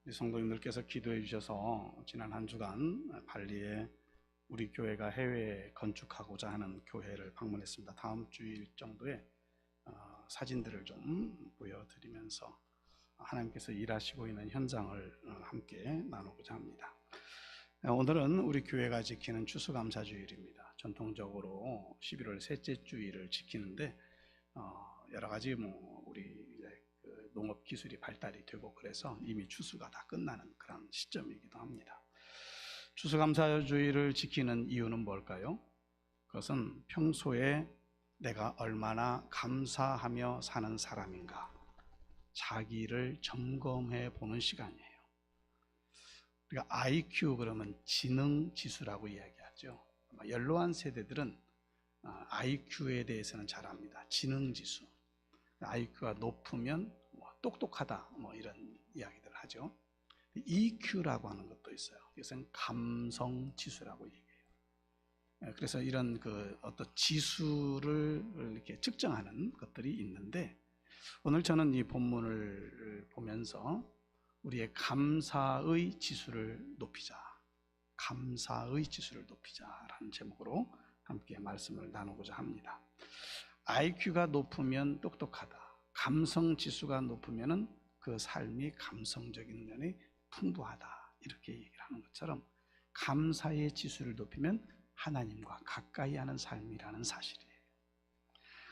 우리 성도님들께서 기도해 주셔서 지난 한 주간 발리에 우리 교회가 해외에 건축하고자 하는 교회를 방문했습니다. 다음 주일 정도에 사진들을 좀 보여드리면서 하나님께서 일하시고 있는 현장을 함께 나누고자 합니다. 오늘은 우리 교회가 지키는 추수감사주일입니다. 전통적으로 11월 셋째 주일을 지키는데 여러 가지 우리 농업 기술이 발달이 되고 그래서 이미 추수가 다 끝나는 그런 시점이기도 합니다. 추수감사주일을 지키는 이유는 뭘까요? 그것은 평소에 내가 얼마나 감사하며 사는 사람인가 자기를 점검해 보는 시간이에요. 우리가 IQ 그러면 지능 지수라고 이야기하죠. 연로한 세대들은 IQ에 대해서는 잘 압니다. 지능 지수. IQ가 높으면 똑똑하다 이런 이야기들 하죠. EQ라고 하는 것도 있어요. 이것은 감성 지수라고 얘기해요. 그래서 이런 어떤 지수를 이렇게 측정하는 것들이 있는데, 오늘 저는 이 본문을 보면서 우리의 감사의 지수를 높이자, 감사의 지수를 높이자라는 제목으로 함께 말씀을 나누고자 합니다. IQ가 높으면 똑똑하다, 감성 지수가 높으면 그 삶이 감성적인 면이 풍부하다, 이렇게 얘기를 하는 것처럼 감사의 지수를 높이면 하나님과 가까이 하는 삶이라는 사실이에요.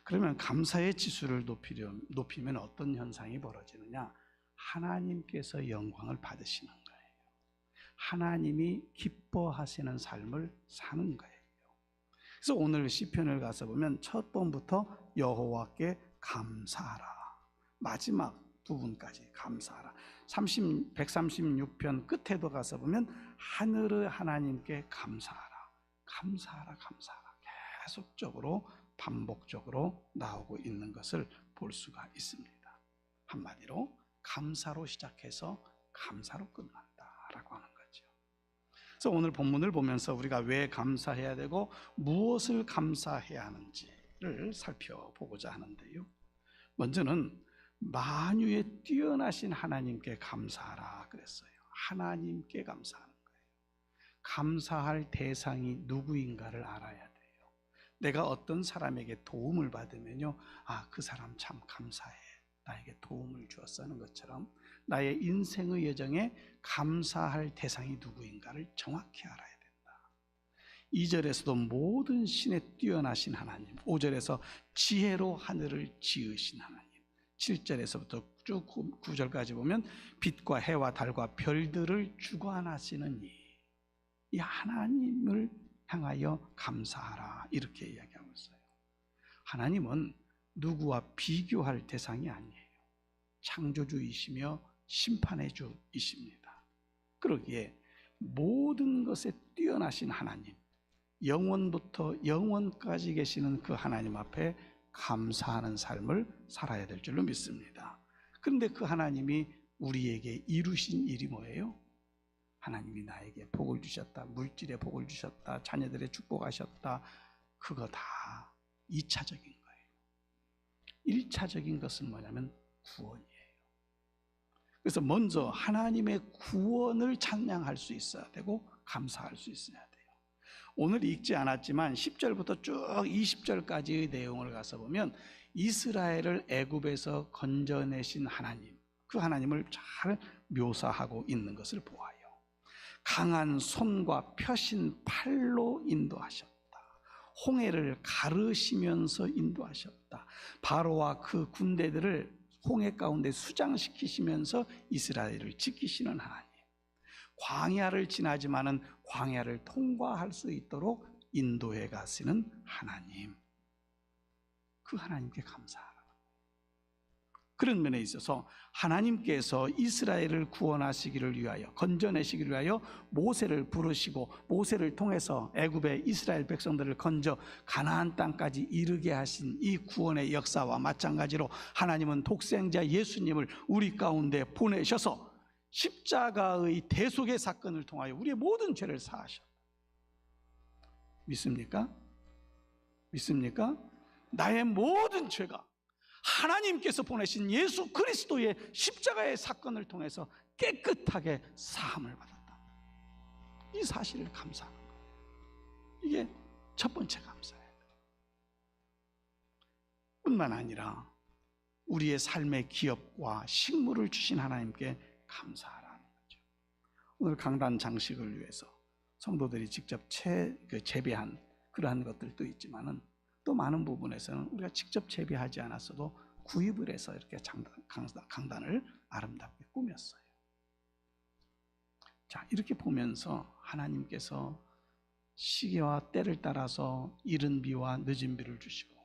그러면 감사의 지수를 높이면 어떤 현상이 벌어지느냐? 하나님께서 영광을 받으시는 거예요. 하나님이 기뻐하시는 삶을 사는 거예요. 그래서 오늘 시편을 가서 보면 첫 번부터 여호와께 감사하라, 마지막 부분까지 감사하라. 136편 끝에도 가서 보면 하늘의 하나님께 감사하라, 감사하라, 감사하라, 계속적으로 반복적으로 나오고 있는 것을 볼 수가 있습니다. 한마디로 감사로 시작해서 감사로 끝난다라고 하는 거죠. 그래서 오늘 본문을 보면서 우리가 왜 감사해야 되고 무엇을 감사해야 하는지를 살펴보고자 하는데요. 먼저는 만유에 뛰어나신 하나님께 감사하라 그랬어요. 하나님께 감사하는 거예요. 감사할 대상이 누구인가를 알아야 돼요. 내가 어떤 사람에게 도움을 받으면요, 그 사람 참 감사해, 나에게 도움을 주었어 하는 것처럼 나의 인생의 여정에 감사할 대상이 누구인가를 정확히 알아야 된다. 2절에서도 모든 신에 뛰어나신 하나님, 5절에서 지혜로 하늘을 지으신 하나님, 7절에서부터 쭉 9절까지 보면 빛과 해와 달과 별들을 주관하시는 이 하나님을 향하여 감사하라, 이렇게 이야기하고 있어요. 하나님은 누구와 비교할 대상이 아니에요. 창조주이시며 심판의 주이십니다. 그러기에 모든 것에 뛰어나신 하나님, 영원부터 영원까지 계시는 그 하나님 앞에 감사하는 삶을 살아야 될 줄로 믿습니다. 그런데 그 하나님이 우리에게 이루신 일이 뭐예요? 하나님이 나에게 복을 주셨다, 물질에 복을 주셨다, 자녀들의 축복하셨다, 그거 다 2차적인 거예요. 1차적인 것은 뭐냐면 구원이에요. 그래서 먼저 하나님의 구원을 찬양할 수 있어야 되고 감사할 수 있어야 돼요. 오늘 읽지 않았지만 10절부터 쭉 20절까지의 내용을 가서 보면 이스라엘을 애굽에서 건져내신 하나님, 그 하나님을 잘 묘사하고 있는 것을 보아요. 강한 손과 펴신 팔로 인도하셨다. 홍해를 가르시면서 인도하셨다. 바로와 그 군대들을 홍해 가운데 수장시키시면서 이스라엘을 지키시는 하나님. 광야를 지나지만은 광야를 통과할 수 있도록 인도해 가시는 하나님. 그 하나님께 감사하라. 그런 면에 있어서 하나님께서 이스라엘을 구원하시기를 위하여, 건져내시기를 위하여 모세를 부르시고 모세를 통해서 애굽의 이스라엘 백성들을 건져 가나안 땅까지 이르게 하신 이 구원의 역사와 마찬가지로 하나님은 독생자 예수님을 우리 가운데 보내셔서 십자가의 대속의 사건을 통하여 우리의 모든 죄를 사하셨다. 믿습니까? 믿습니까? 나의 모든 죄가 하나님께서 보내신 예수 그리스도의 십자가의 사건을 통해서 깨끗하게 사함을 받았다. 이 사실을 감사하는 거예요. 이게 첫 번째 감사예요. 뿐만 아니라 우리의 삶의 기업과 식물을 주신 하나님께 감사하라는 거죠. 오늘 강단 장식을 위해서 성도들이 직접 재배한 그러한 것들도 있지만은 또 많은 부분에서는 우리가 직접 재배하지 않았어도 구입을 해서 이렇게 강단을 아름답게 꾸몄어요. 자, 이렇게 보면서 하나님께서 시기와 때를 따라서 이른 비와 늦은 비를 주시고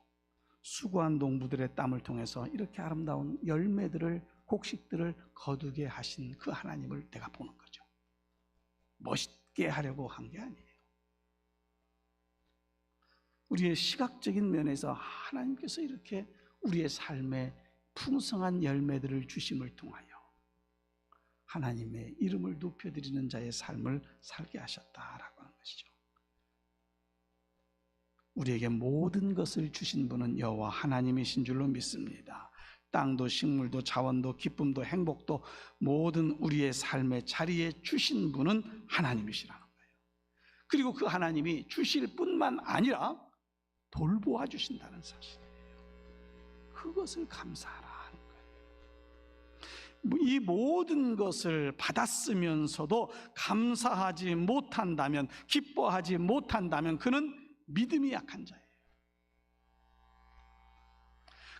수고한 농부들의 땀을 통해서 이렇게 아름다운 열매들을, 곡식들을 거두게 하신 그 하나님을 내가 보는 거죠. 멋있게 하려고 한 게 아니에요. 우리의 시각적인 면에서 하나님께서 이렇게 우리의 삶에 풍성한 열매들을 주심을 통하여 하나님의 이름을 높여드리는 자의 삶을 살게 하셨다라고 하는 것이죠. 우리에게 모든 것을 주신 분은 여호와 하나님이신 줄로 믿습니다. 땅도 식물도 자원도 기쁨도 행복도 모든 우리의 삶의 자리에 주신 분은 하나님이시라는 거예요. 그리고 그 하나님이 주실 뿐만 아니라 돌보아 주신다는 사실이에요. 그것을 감사하라 하는 거예요. 이 모든 것을 받았으면서도 감사하지 못한다면, 기뻐하지 못한다면 그는 믿음이 약한 자예요.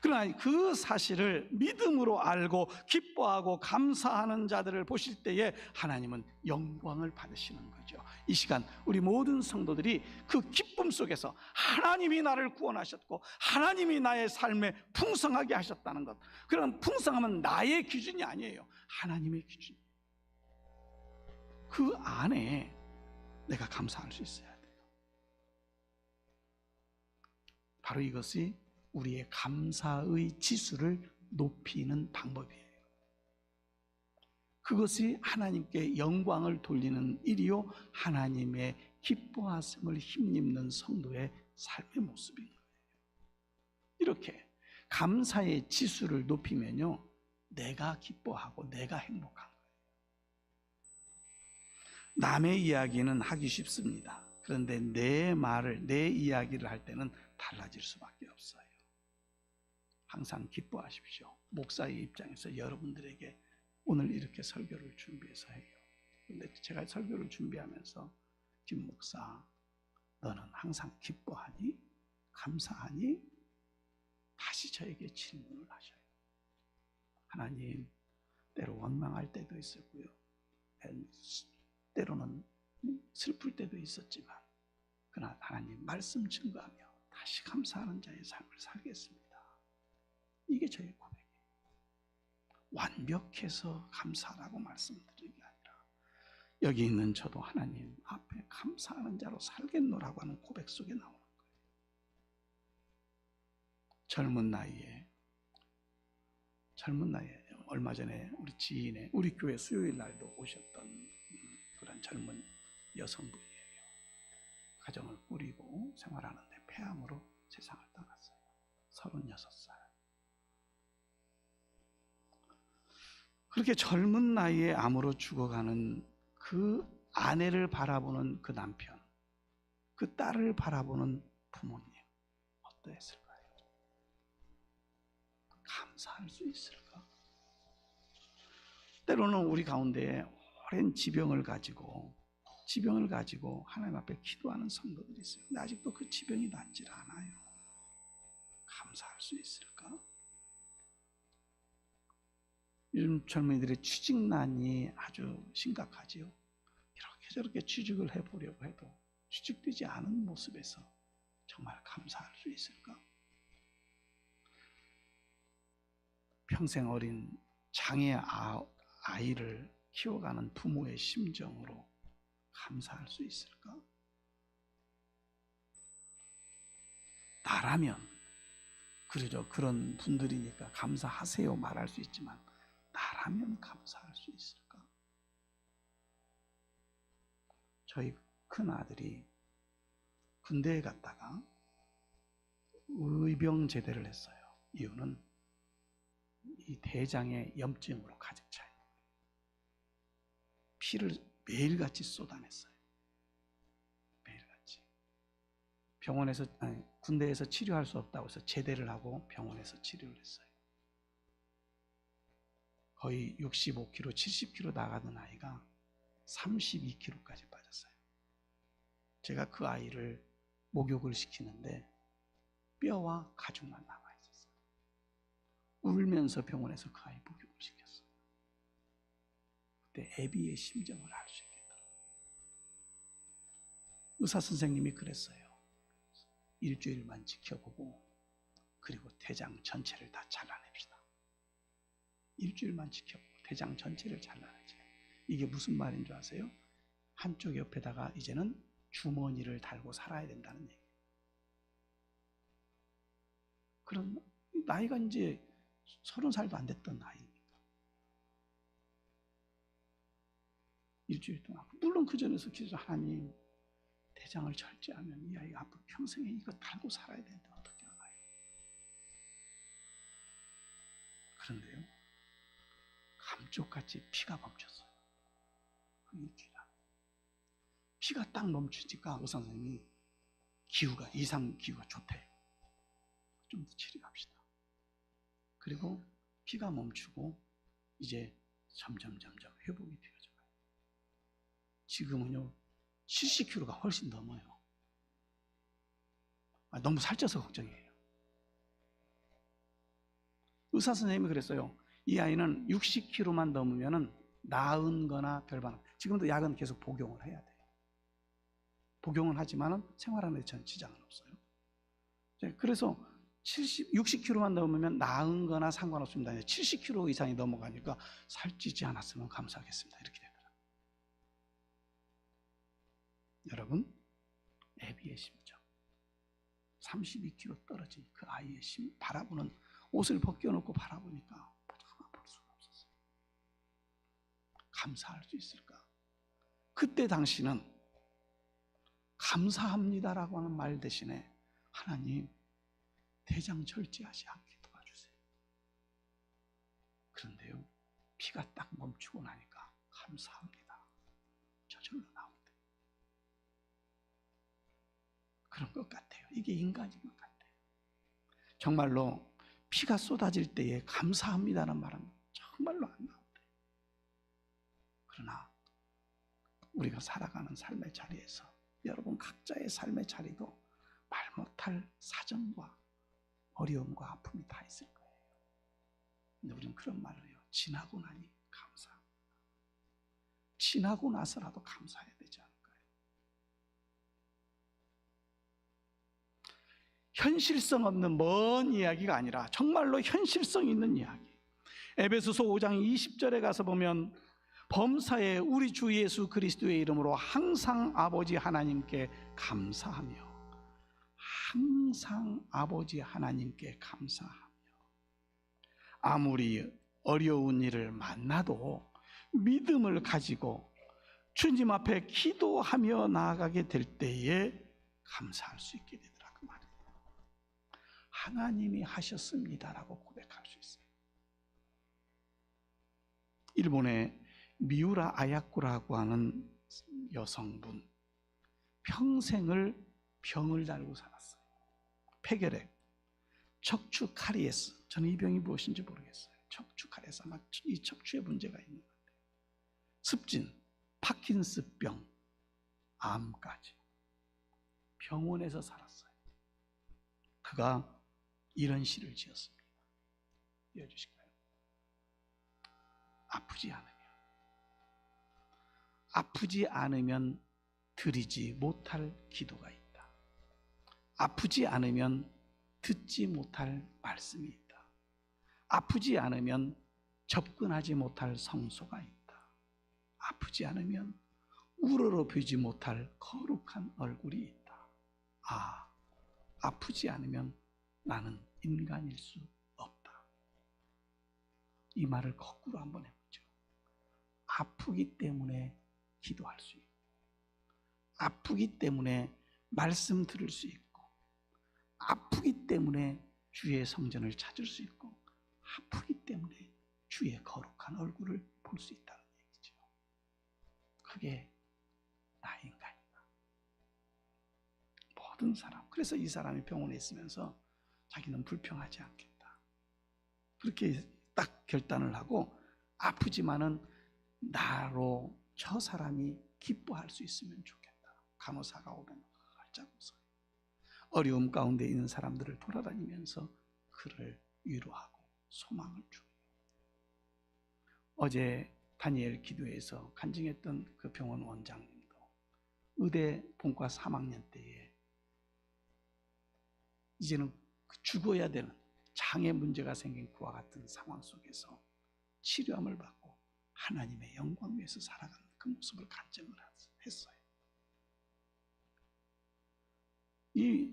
그러나 그 사실을 믿음으로 알고 기뻐하고 감사하는 자들을 보실 때에 하나님은 영광을 받으시는 거죠. 이 시간 우리 모든 성도들이 그 기쁨 속에서 하나님이 나를 구원하셨고 하나님이 나의 삶에 풍성하게 하셨다는 것, 그런 풍성함은 나의 기준이 아니에요. 하나님의 기준. 그 안에 내가 감사할 수 있어야 돼요. 바로 이것이 우리의 감사의 지수를 높이는 방법이에요. 그것이 하나님께 영광을 돌리는 일이요, 하나님의 기뻐하심을 힘입는 성도의 삶의 모습인 거예요. 이렇게 감사의 지수를 높이면요, 내가 기뻐하고 내가 행복한 거예요. 남의 이야기는 하기 쉽습니다. 그런데 내 이야기를 할 때는 달라질 수밖에 없어요. 항상 기뻐하십시오. 목사의 입장에서 여러분들에게 오늘 이렇게 설교를 준비해서 해요. 그런데 제가 설교를 준비하면서 김 목사, 너는 항상 기뻐하니? 감사하니? 다시 저에게 질문을 하셔요. 하나님, 때로 원망할 때도 있었고요, 때로는 슬플 때도 있었지만, 그러나 하나님 말씀 증거하며 다시 감사하는 자의 삶을 살겠습니다. 이게 저의 고백이에요. 완벽해서 감사라고 말씀드리는 게 아니라 여기 있는 저도 하나님 앞에 감사하는 자로 살겠노라고 하는 고백 속에 나오는 거예요. 젊은 나이에 얼마 전에 우리 교회 수요일 날도 오셨던 그런 젊은 여성분이에요. 가정을 꾸리고 생활하는데 폐암으로 세상을 떠났어요. 36살. 그렇게 젊은 나이에 암으로 죽어가는 그 아내를 바라보는 그 남편, 그 딸을 바라보는 부모님, 어떠했을까요? 감사할 수 있을까? 때로는 우리 가운데 오랜 지병을 가지고 하나님 앞에 기도하는 성도들이 있어요. 근데 아직도 그 지병이 낫질 않아요. 감사할 수 있을까? 요즘 젊은이들의 취직난이 아주 심각하지요. 이렇게 저렇게 취직을 해보려고 해도 취직되지 않은 모습에서 정말 감사할 수 있을까? 평생 어린 장애 아이를 키워가는 부모의 심정으로 감사할 수 있을까? 나라면, 그러죠. 그런 분들이니까 감사하세요 말할 수 있지만 나라면 감사할 수 있을까? 저희 큰아들이 군대에 갔다가 의병 제대를 했어요. 이유는 이 대장의 염증으로 가득 차 있는 거예요. 피를 매일같이 쏟아냈어요. 매일같이. 병원에서, 아니, 군대에서 치료할 수 없다고 해서 제대를 하고 병원에서 치료를 했어요. 거의 65kg, 70kg 나가던 아이가 32kg까지 빠졌어요. 제가 그 아이를 목욕을 시키는데 뼈와 가죽만 남아 있었어요. 울면서 병원에서 그 아이 목욕을 시켰어요. 그때 애비의 심정을 알 수 있겠더라고요. 의사 선생님이 그랬어요. 일주일만 지켜보고 그리고 대장 전체를 다 잘라냅시다. 일주일만 지켜보고 대장 전체를 잘라내지. 이게 무슨 말인 줄 아세요? 한쪽 옆에다가 이제는 주머니를 달고 살아야 된다는 얘기예요. 그런 나이가 이제 30살도 안 됐던 나이니까. 일주일 동안. 물론 그 전에서 기도, 하나님 대장을 절제하면 이 아이가 앞으로 평생에 이거 달고 살아야 되는데 어떻게 알아요? 그런데요, 감쪽같이 피가 멈췄어요. 그 일주일 안에. 피가 딱 멈추니까 의사 선생님이 이상 기후가 좋대요. 좀 더 치료합시다. 그리고 피가 멈추고 이제 점점 회복이 되어져요. 지금은요 70kg가 훨씬 넘어요. 너무 살쪄서 걱정이에요. 의사 선생님이 그랬어요. 이 아이는 60kg만 넘으면은 나은 거나 별반. 지금도 약은 계속 복용을 해야 돼요. 복용은 하지만은 생활하는 데 전 지장은 없어요. 그래서 60kg만 넘으면 나은 거나 상관없습니다. 70kg 이상이 넘어가니까 살찌지 않았으면 감사하겠습니다. 이렇게 되더라고요. 여러분, 애비의 심정. 32kg 떨어진 그 아이의 바라보는, 옷을 벗겨놓고 바라보니까 볼 수가 없었어요. 감사할 수 있을까? 그때 당시는 감사합니다라고 하는 말 대신에 하나님 대장 절제하지 않게 도와주세요. 그런데요, 피가 딱 멈추고 나니까 감사합니다. 저절로 나온대요. 그런 것 같아요. 이게 인간인 것 같아요. 정말로 피가 쏟아질 때에 감사합니다는 말은 정말로 안 나온대요. 그러나 우리가 살아가는 삶의 자리에서 여러분 각자의 삶의 자리도 말 못할 사정과 어려움과 아픔이 다 있을 거예요. 근데 우리는 그런 말을 해요. 지나고 나니 감사합니다. 지나고 나서라도 감사해야 되지 않을까요? 현실성 없는 먼 이야기가 아니라 정말로 현실성 있는 이야기. 에베소서 5장 20절에 가서 보면 범사에 우리 주 예수 그리스도의 이름으로 항상 아버지 하나님께 감사하며, 항상 아버지 하나님께 감사하며, 아무리 어려운 일을 만나도 믿음을 가지고 주님 앞에 기도하며 나아가게 될 때에 감사할 수 있게 되더라, 그 말이에요. 하나님이 하셨습니다라고 고백할 수 있어요. 일본의 미우라 아야코라고 하는 여성분, 평생을 병을 달고 살았어요. 폐결핵, 척추 카리에스. 저는 이 병이 무엇인지 모르겠어요. 척추 카리에스, 아마 이 척추에 문제가 있는 것 같아요. 습진, 파킨스병, 암까지 병원에서 살았어요. 그가 이런 시를 지었습니다. 띄워주실까요? 아프지 않으면 드리지 못할 기도가 있다. 아프지 않으면 듣지 못할 말씀이 있다. 아프지 않으면 접근하지 못할 성소가 있다. 아프지 않으면 우러러보지 못할 거룩한 얼굴이 있다. 아프지 않으면 나는 인간일 수 없다. 이 말을 거꾸로 한번 해보죠. 아프기 때문에 기도할 수 있고, 아프기 때문에 말씀 들을 수 있고, 아프기 때문에 주의 성전을 찾을 수 있고, 아프기 때문에 주의 거룩한 얼굴을 볼 수 있다는 얘기죠. 그게 나인가? 모든 사람. 그래서 이 사람이 병원에 있으면서 자기는 불평하지 않겠다. 그렇게 딱 결단을 하고, 아프지만은 나로 저 사람이 기뻐할 수 있으면 좋겠다. 간호사가 오면 활짝 웃어요. 어려움 가운데 있는 사람들을 돌아다니면서 그를 위로하고 소망을 줘요. 어제 다니엘 기도회에서 간증했던 그 병원 원장님도 의대 본과 3학년 때에 이제는 죽어야 되는 장애 문제가 생긴 그와 같은 상황 속에서 치료함을 받고 하나님의 영광 위에서 살아가는 그 모습을 간증을 했어요. 이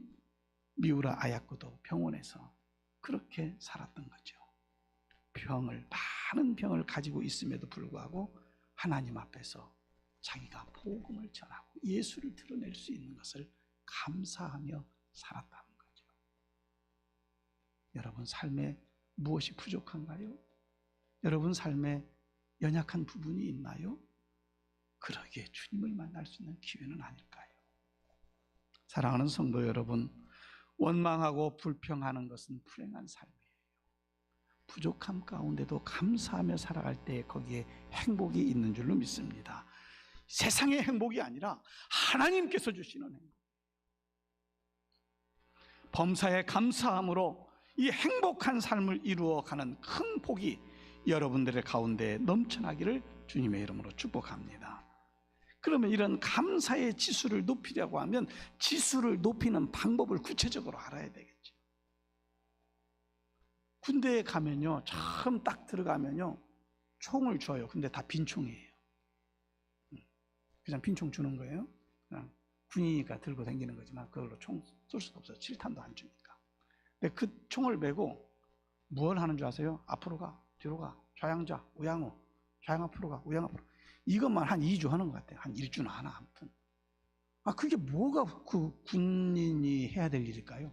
미우라 아야코도 병원에서 그렇게 살았던 거죠. 많은 병을 가지고 있음에도 불구하고 하나님 앞에서 자기가 복음을 전하고 예수를 드러낼 수 있는 것을 감사하며 살았다는 거죠. 여러분 삶에 무엇이 부족한가요? 여러분 삶에 연약한 부분이 있나요? 그러기에 주님을 만날 수 있는 기회는 아닐까요? 사랑하는 성도 여러분, 원망하고 불평하는 것은 불행한 삶이에요. 부족함 가운데도 감사하며 살아갈 때 거기에 행복이 있는 줄로 믿습니다. 세상의 행복이 아니라 하나님께서 주시는 행복. 범사에 감사함으로 이 행복한 삶을 이루어가는 큰 복이 여러분들의 가운데 넘쳐나기를 주님의 이름으로 축복합니다. 그러면 이런 감사의 지수를 높이려고 하면 지수를 높이는 방법을 구체적으로 알아야 되겠죠. 군대에 가면요, 처음 딱 들어가면요, 총을 줘요. 근데 다 빈총이에요. 그냥 빈총 주는 거예요. 그냥 군인이니까 들고 다니는 거지만 그걸로 총 쏠 수가 없어요. 7탄도 안 주니까. 근데 그 총을 메고 뭘 하는 줄 아세요? 앞으로 가, 뒤로 가, 좌양좌, 우양우, 좌양 앞으로 가, 우양 앞으로. 이것만 한 2주 하는 것 같아요. 한 1주는 하나, 아무튼. 그게 뭐가 그 군인이 해야 될 일일까요?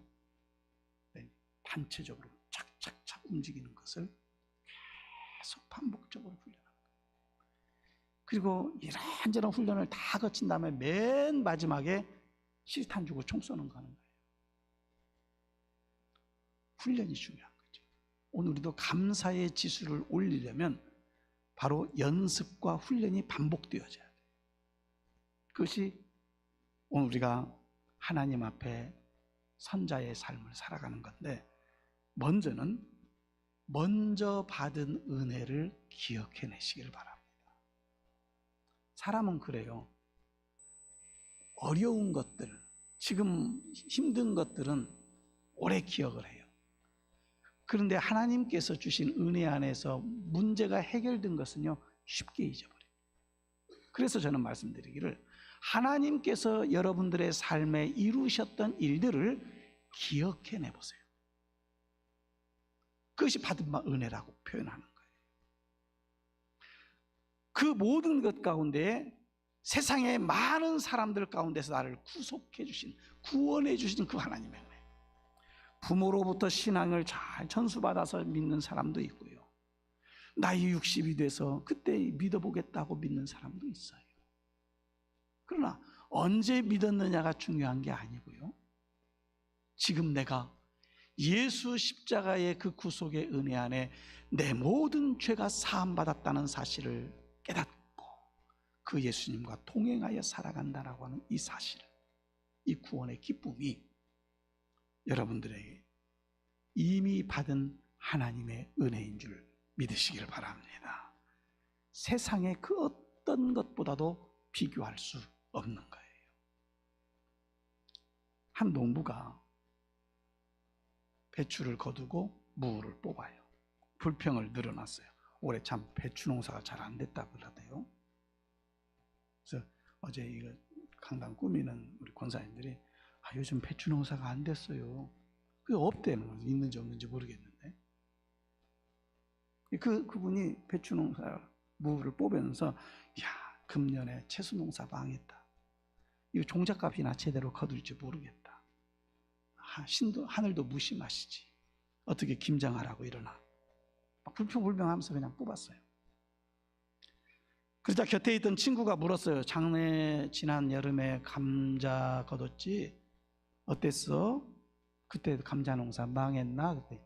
네, 단체적으로 착착착 움직이는 것을 계속 반복적으로 훈련합니다. 그리고 이런저런 훈련을 다 거친 다음에 맨 마지막에 실탄 주고 총 쏘는 거 하는 거예요. 훈련이 중요한 거죠. 오늘 우리도 감사의 지수를 올리려면 바로 연습과 훈련이 반복되어져야 돼요. 그것이 오늘 우리가 하나님 앞에 선자의 삶을 살아가는 건데, 먼저 받은 은혜를 기억해내시길 바랍니다. 사람은 그래요. 어려운 것들, 지금 힘든 것들은 오래 기억을 해요. 그런데 하나님께서 주신 은혜 안에서 문제가 해결된 것은요, 쉽게 잊어버려요. 그래서 저는 말씀드리기를, 하나님께서 여러분들의 삶에 이루셨던 일들을 기억해내 보세요. 그것이 받은 바 은혜라고 표현하는 거예요. 그 모든 것 가운데 세상의 많은 사람들 가운데서 나를 구속해 주신, 구원해 주신 그 하나님의 은혜. 부모로부터 신앙을 잘 전수받아서 믿는 사람도 있고요, 나이 60이 돼서 그때 믿어보겠다고 믿는 사람도 있어요. 그러나 언제 믿었느냐가 중요한 게 아니고요, 지금 내가 예수 십자가의 그 구속의 은혜 안에 내 모든 죄가 사함받았다는 사실을 깨닫고 그 예수님과 동행하여 살아간다라고 하는 이 사실, 이 구원의 기쁨이 여러분들에게 이미 받은 하나님의 은혜인 줄 믿으시길 바랍니다. 세상의 그 어떤 것보다도 비교할 수 없는 거예요. 한 농부가 배추를 거두고 무를 뽑아요. 불평을 늘어났어요. 올해 참 배추 농사가 잘 안 됐다고 그러대요. 그래서 어제 이거 강당 꾸미는 우리 권사님들이 요즘 배추 농사가 안 됐어요. 그게 없대는 거예요. 있는지 없는지 모르겠는데. 그분이 배추 농사 무를 뽑으면서 금년에 채소 농사 망했다. 이거 종잣값이나 제대로 거둘지 모르겠다. 하늘도 무심하시지. 어떻게 김장하라고 이러나. 막 불평불명하면서 그냥 뽑았어요. 그러자 곁에 있던 친구가 물었어요. 지난 여름에 감자 거뒀지? 어땠어? 그때 감자 농사 망했나? 그때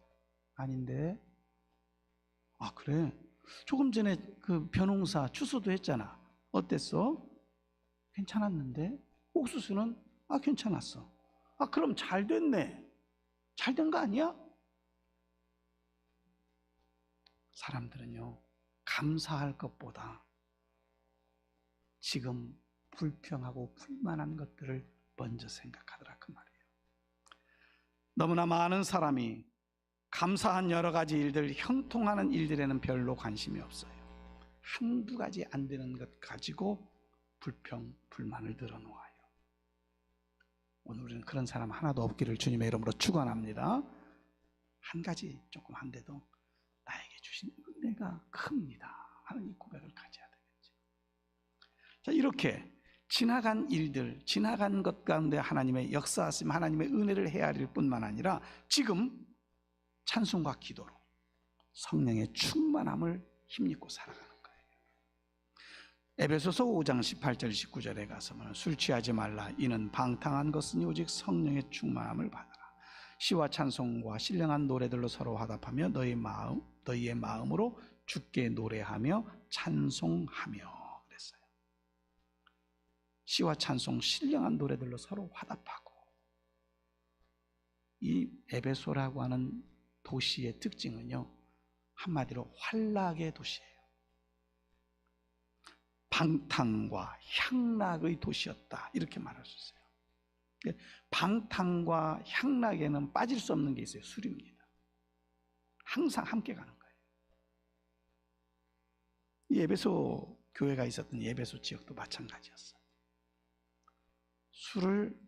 아닌데. 아, 그래? 조금 전에 그 벼농사 추수도 했잖아. 어땠어? 괜찮았는데. 옥수수는 괜찮았어. 그럼 잘 됐네. 잘 된 거 아니야? 사람들은요, 감사할 것보다 지금 불평하고 불만한 것들을 먼저 생각하더라, 그 말이에요. 너무나 많은 사람이 감사한 여러 가지 일들, 형통하는 일들에는 별로 관심이 없어요. 한두 가지 안 되는 것 가지고 불평, 불만을 늘어놓아요. 오늘 우리는 그런 사람 하나도 없기를 주님의 이름으로 축원합니다. 한 가지 조금 안 돼도 나에게 주신 은혜가 큽니다 하는 이 고백을 가져야 되겠죠. 자, 이렇게 지나간 일들, 지나간 것 가운데 하나님의 역사하심, 하나님의 은혜를 헤아릴 뿐만 아니라 지금 찬송과 기도로 성령의 충만함을 힘입고 살아가는 거예요. 에베소서 5장 18절 19절에 가서 술 취하지 말라. 이는 방탕한 것은 오직 성령의 충만함을 받아라. 시와 찬송과 신령한 노래들로 서로 화답하며 너희의 마음으로 주께 노래하며 찬송하며 그랬어요. 시와 찬송, 신령한 노래들로 서로 화답하고. 이 에베소라고 하는 도시의 특징은요, 한마디로 환락의 도시예요. 방탕과 향락의 도시였다, 이렇게 말할 수 있어요. 방탕과 향락에는 빠질 수 없는 게 있어요. 술입니다. 항상 함께 가는 거예요. 이 에베소 교회가 있었던 이 에베소 지역도 마찬가지였어요. 술을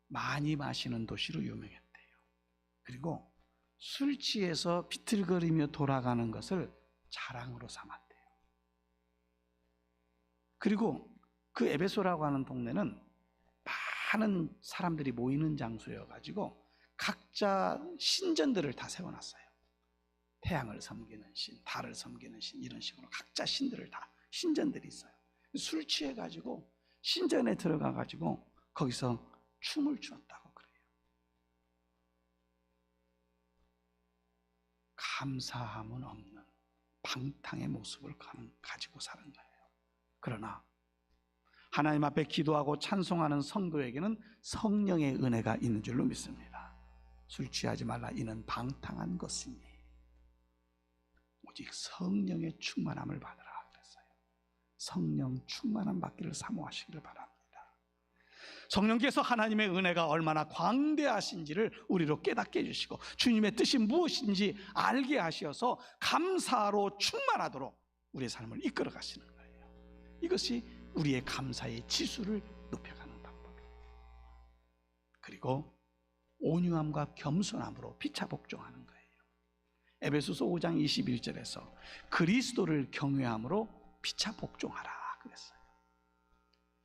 많이 마시는 도시로 유명했대요. 그리고 술 취해서 비틀거리며 돌아가는 것을 자랑으로 삼았대요. 그리고 그 에베소라고 하는 동네는 많은 사람들이 모이는 장소여가지고 각자 신전들을 다 세워놨어요. 태양을 섬기는 신, 달을 섬기는 신, 이런 식으로 각자 신들을 다, 신전들이 있어요. 술 취해가지고 신전에 들어가가지고 거기서 춤을 추었다고 그래요. 감사함은 없는 방탕의 모습을 가지고 사는 거예요. 그러나 하나님 앞에 기도하고 찬송하는 성도에게는 성령의 은혜가 있는 줄로 믿습니다. 술 취하지 말라. 이는 방탕한 것이니 오직 성령의 충만함을 받으라 그랬어요. 성령 충만함 받기를 사모하시기를 바랍니다. 성령께서 하나님의 은혜가 얼마나 광대하신지를 우리로 깨닫게 해주시고 주님의 뜻이 무엇인지 알게 하셔서 감사로 충만하도록 우리의 삶을 이끌어 가시는 거예요. 이것이 우리의 감사의 지수를 높여가는 방법이에요. 그리고 온유함과 겸손함으로 피차 복종하는 거예요. 에베소서 5장 21절에서 그리스도를 경외함으로 피차 복종하라 그랬어요.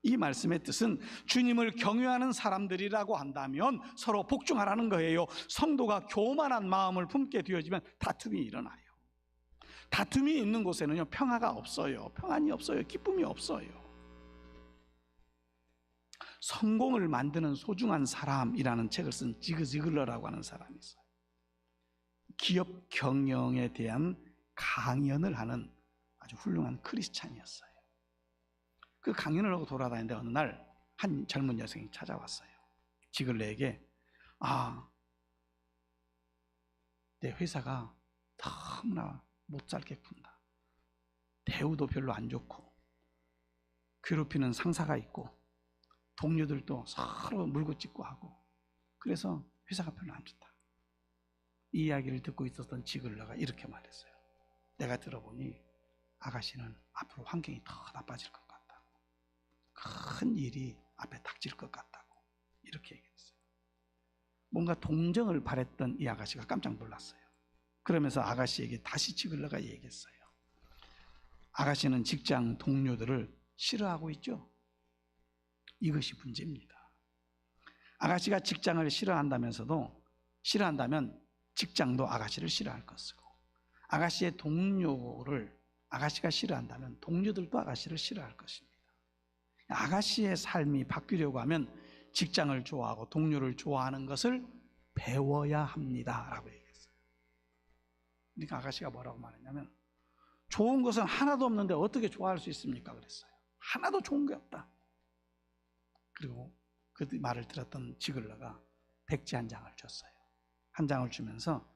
이 말씀의 뜻은 주님을 경외하는 사람들이라고 한다면 서로 복종하라는 거예요. 성도가 교만한 마음을 품게 되어지면 다툼이 일어나요. 다툼이 있는 곳에는요, 평화가 없어요. 평안이 없어요. 기쁨이 없어요. 성공을 만드는 소중한 사람이라는 책을 쓴 지그 지글러라고 하는 사람이 있어요. 기업 경영에 대한 강연을 하는 아주 훌륭한 크리스찬이었어요. 그 강연을 하고 돌아다니는데 어느 날 한 젊은 여성이 찾아왔어요. 지글러에게 내 회사가 너무나 못 살게 군다. 대우도 별로 안 좋고 괴롭히는 상사가 있고 동료들도 서로 물고 찢고 하고 그래서 회사가 별로 안 좋다. 이 이야기를 듣고 있었던 지글러가 이렇게 말했어요. 내가 들어보니 아가씨는 앞으로 환경이 더 나빠질 것 같다고. 큰 일이 앞에 닥칠 것 같다고 이렇게 얘기했어요. 뭔가 동정을 바랬던 이 아가씨가 깜짝 놀랐어요. 그러면서 아가씨에게 다시 지글러가 얘기했어요. 아가씨는 직장 동료들을 싫어하고 있죠? 이것이 문제입니다. 아가씨가 직장을 싫어한다면 직장도 아가씨를 싫어할 것이고 아가씨의 동료를 아가씨가 싫어한다면 동료들도 아가씨를 싫어할 것입니다. 아가씨의 삶이 바뀌려고 하면 직장을 좋아하고 동료를 좋아하는 것을 배워야 합니다 라고 얘기했어요. 그러니까 아가씨가 뭐라고 말했냐면, 좋은 것은 하나도 없는데 어떻게 좋아할 수 있습니까? 그랬어요. 하나도 좋은 게 없다. 그리고 그 말을 들었던 지글러가 백지 한 장을 줬어요. 한 장을 주면서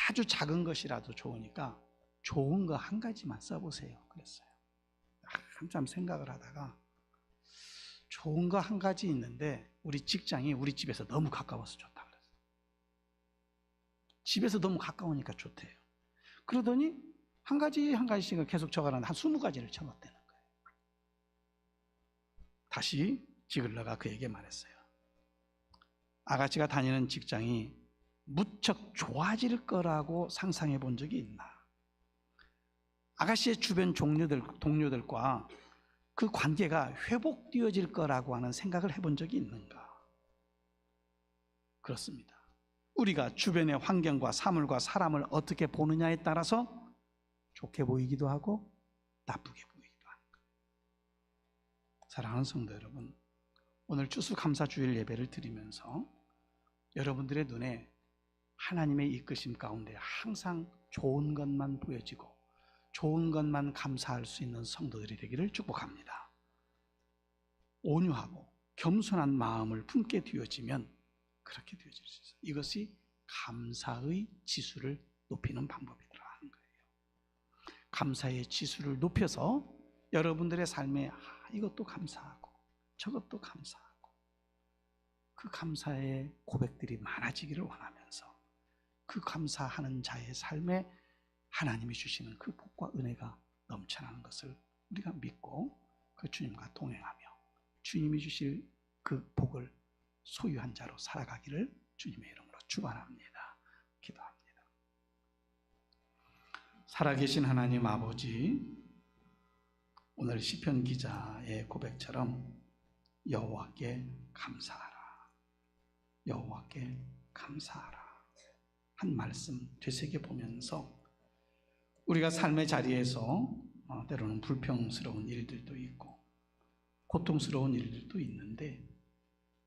아주 작은 것이라도 좋으니까 좋은 거 한 가지만 써보세요 그랬어요. 한참 생각을 하다가 좋은 거 한 가지 있는데 우리 직장이 우리 집에서 너무 가까워서 좋다 그랬어요. 집에서 너무 가까우니까 좋대요. 그러더니 한 가지씩을 계속 적어놨는데 한 20가지를 적었다는 거예요. 다시 지글러가 그에게 말했어요. 아가씨가 다니는 직장이 무척 좋아질 거라고 상상해 본 적이 있나? 아가씨의 주변 동료들과 그 관계가 회복되어질 거라고 하는 생각을 해본 적이 있는가? 그렇습니다. 우리가 주변의 환경과 사물과 사람을 어떻게 보느냐에 따라서 좋게 보이기도 하고 나쁘게 보이기도 하는 거예요. 사랑하는 성도 여러분, 오늘 추수감사주일 예배를 드리면서 여러분들의 눈에 하나님의 이끄심 가운데 항상 좋은 것만 보여지고 좋은 것만 감사할 수 있는 성도들이 되기를 축복합니다. 온유하고 겸손한 마음을 품게 되어지면 그렇게 되어질 수 있어요. 이것이 감사의 지수를 높이는 방법이더라 하는 거예요. 감사의 지수를 높여서 여러분들의 삶에 이것도 감사하고 저것도 감사하고 그 감사의 고백들이 많아지기를 원하면서 그 감사하는 자의 삶에 하나님이 주시는 그 복과 은혜가 넘쳐나는 것을 우리가 믿고 그 주님과 동행하며 주님이 주실 그 복을 소유한 자로 살아가기를 주님의 이름으로 축원합니다. 기도합니다. 살아계신 하나님 아버지, 오늘 시편 기자의 고백처럼 여호와께 감사하라, 여호와께 감사하라 한 말씀 되새겨보면서 우리가 삶의 자리에서 때로는 불평스러운 일들도 있고 고통스러운 일들도 있는데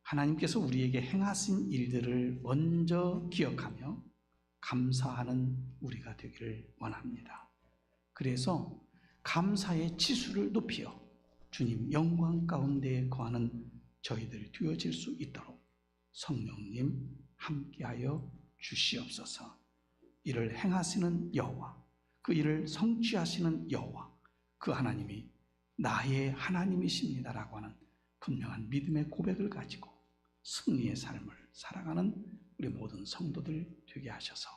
하나님께서 우리에게 행하신 일들을 먼저 기억하며 감사하는 우리가 되기를 원합니다. 그래서 감사의 지수를 높여 주님 영광 가운데 거하는 저희들이 되어질 수 있도록 성령님 함께하여 주시옵소서. 이를 행하시는 여호와, 그 일을 성취하시는 여호와, 그 하나님이 나의 하나님이십니다라고 하는 분명한 믿음의 고백을 가지고 승리의 삶을 살아가는 우리 모든 성도들 되게 하셔서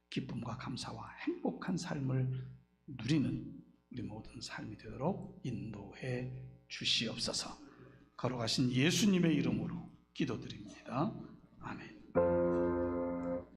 기쁨과 감사와 행복한 삶을 누리는 우리 모든 삶이 되도록 인도해 주시옵소서. 걸어가신 예수님의 이름으로 기도드립니다. 아멘.